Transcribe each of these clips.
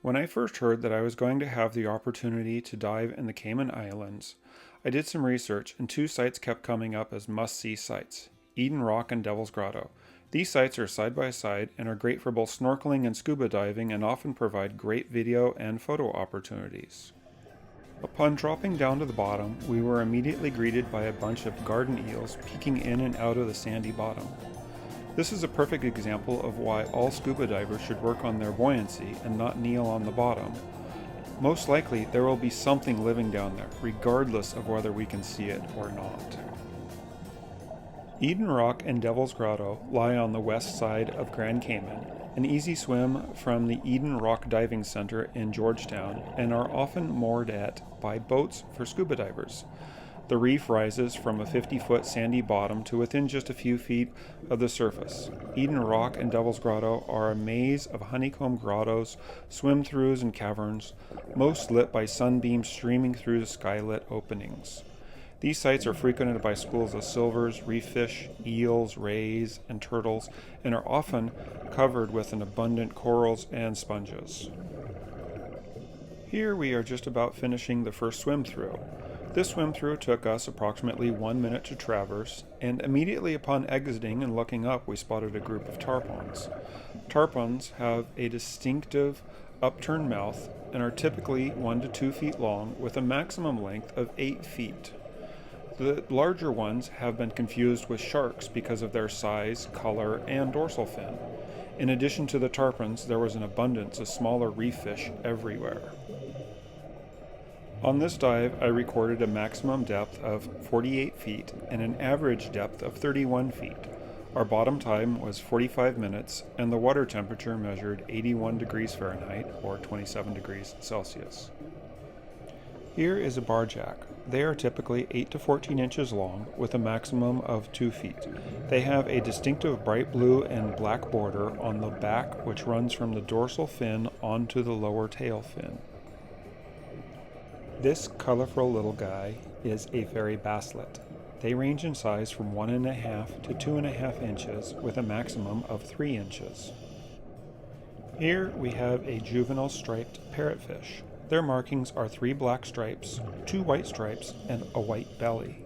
When I first heard that I was going to have the opportunity to dive in the Cayman Islands, I did some research and two sites kept coming up as must-see sites, Eden Rock and Devil's Grotto. These sites are side by side and are great for both snorkeling and scuba diving and often provide great video and photo opportunities. Upon dropping down to the bottom, we were immediately greeted by a bunch of garden eels peeking in and out of the sandy bottom. This is a perfect example of why all scuba divers should work on their buoyancy and not kneel on the bottom. Most likely there will be something living down there, regardless of whether we can see it or not. Eden Rock and Devil's Grotto lie on the west side of Grand Cayman, an easy swim from the Eden Rock Diving Center in Georgetown, and are often moored at by boats for scuba divers. The reef rises from a 50-foot sandy bottom to within just a few feet of the surface. Eden Rock and Devil's Grotto are a maze of honeycomb grottos, swim-throughs, and caverns, most lit by sunbeams streaming through the skylit openings. These sites are frequented by schools of silvers, reef fish, eels, rays, and turtles, and are often covered with an abundant corals and sponges. Here we are just about finishing the first swim-through. This swim-through took us approximately 1 minute to traverse, and immediately upon exiting and looking up we spotted a group of tarpons. Tarpons have a distinctive upturned mouth and are typically 1 to 2 feet long with a maximum length of 8 feet. The larger ones have been confused with sharks because of their size, color, and dorsal fin. In addition to the tarpons, there was an abundance of smaller reef fish everywhere. On this dive, I recorded a maximum depth of 48 feet and an average depth of 31 feet. Our bottom time was 45 minutes, and the water temperature measured 81 degrees Fahrenheit, or 27 degrees Celsius. Here is a barjack. They are typically 8 to 14 inches long, with a maximum of 2 feet. They have a distinctive bright blue and black border on the back, which runs from the dorsal fin onto the lower tail fin. This colorful little guy is a fairy basslet. They range in size from 1.5 to 2.5 inches, with a maximum of 3 inches. Here we have a juvenile striped parrotfish. Their markings are 3 black stripes, 2 white stripes, and a white belly.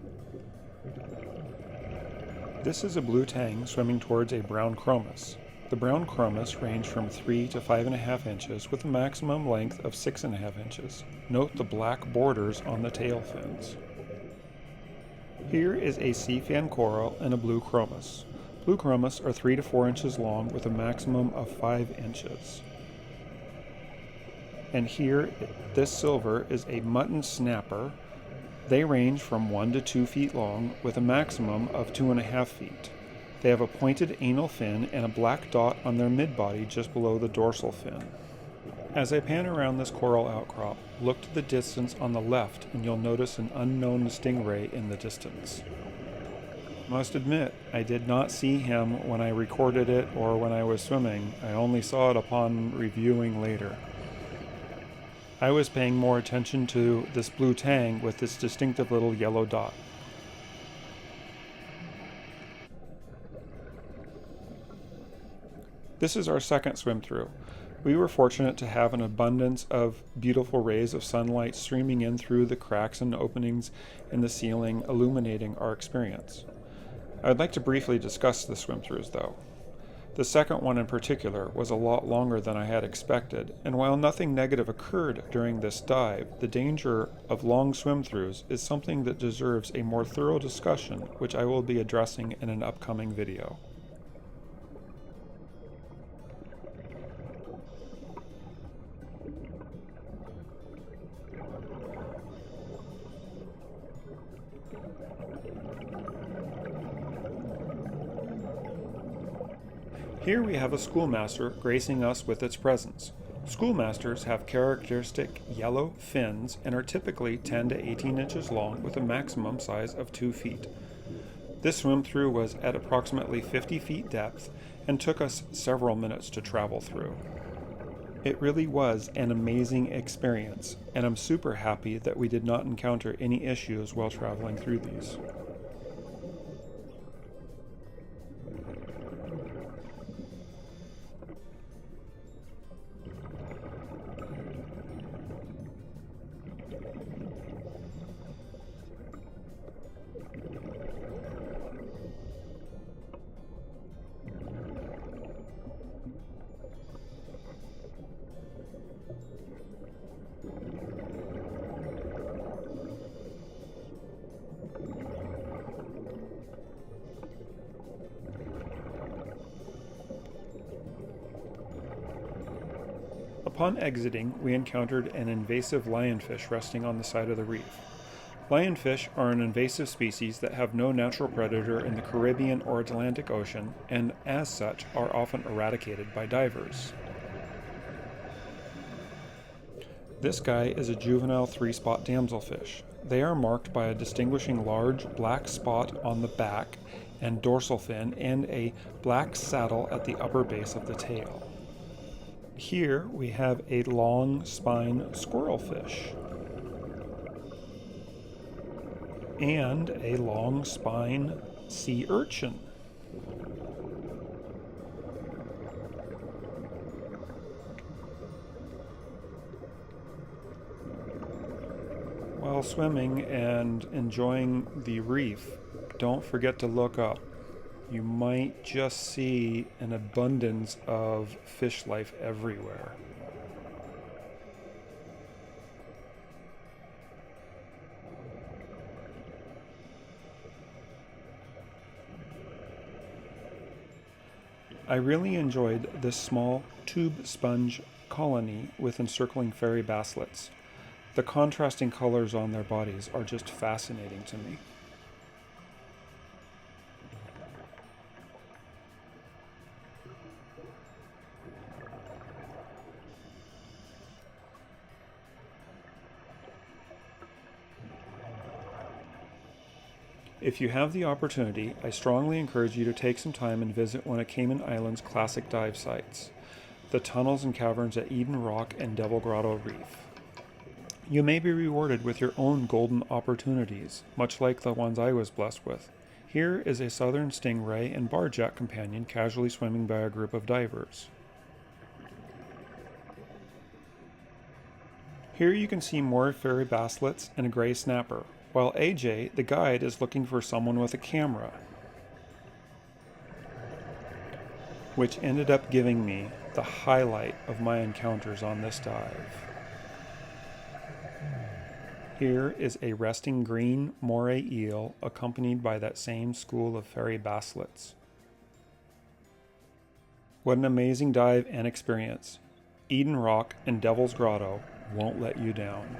This is a blue tang swimming towards a brown chromis. The brown chromis range from 3 to 5.5 inches with a maximum length of 6.5 inches. Note the black borders on the tail fins. Here is a sea fan coral and a blue chromis. Blue chromis are 3 to 4 inches long with a maximum of 5 inches. And here, this silver is a mutton snapper. They range from 1 to 2 feet long with a maximum of 2.5 feet. They have a pointed anal fin and a black dot on their mid-body just below the dorsal fin. As I pan around this coral outcrop, look to the distance on the left and you'll notice an unknown stingray in the distance. Must admit, I did not see him when I recorded it or when I was swimming. I only saw it upon reviewing later. I was paying more attention to this blue tang with this distinctive little yellow dot. This is our second swim through. We were fortunate to have an abundance of beautiful rays of sunlight streaming in through the cracks and openings in the ceiling, illuminating our experience. I would like to briefly discuss the swim throughs though. The second one in particular was a lot longer than I had expected, and while nothing negative occurred during this dive, the danger of long swim-throughs is something that deserves a more thorough discussion, which I will be addressing in an upcoming video. Here we have a schoolmaster gracing us with its presence. Schoolmasters have characteristic yellow fins and are typically 10 to 18 inches long with a maximum size of 2 feet. This swim-through was at approximately 50 feet depth and took us several minutes to travel through. It really was an amazing experience, and I'm super happy that we did not encounter any issues while traveling through these. Upon exiting, we encountered an invasive lionfish resting on the side of the reef. Lionfish are an invasive species that have no natural predator in the Caribbean or Atlantic Ocean, and as such are often eradicated by divers. This guy is a juvenile three-spot damselfish. They are marked by a distinguishing large black spot on the back and dorsal fin and a black saddle at the upper base of the tail. Here we have a long spine squirrelfish and a long spine sea urchin. While swimming and enjoying the reef, don't forget to look up. You might just see an abundance of fish life everywhere. I really enjoyed this small tube sponge colony with encircling fairy basslets. The contrasting colors on their bodies are just fascinating to me. If you have the opportunity, I strongly encourage you to take some time and visit one of Cayman Islands' classic dive sites, the tunnels and caverns at Eden Rock and Devil Grotto Reef. You may be rewarded with your own golden opportunities, much like the ones I was blessed with. Here is a southern stingray and barjack companion casually swimming by a group of divers. Here you can see more fairy basslets and a gray snapper, while AJ, the guide, is looking for someone with a camera, which ended up giving me the highlight of my encounters on this dive. Here is a resting green moray eel accompanied by that same school of fairy basslets. What an amazing dive and experience. Eden Rock and Devil's Grotto won't let you down.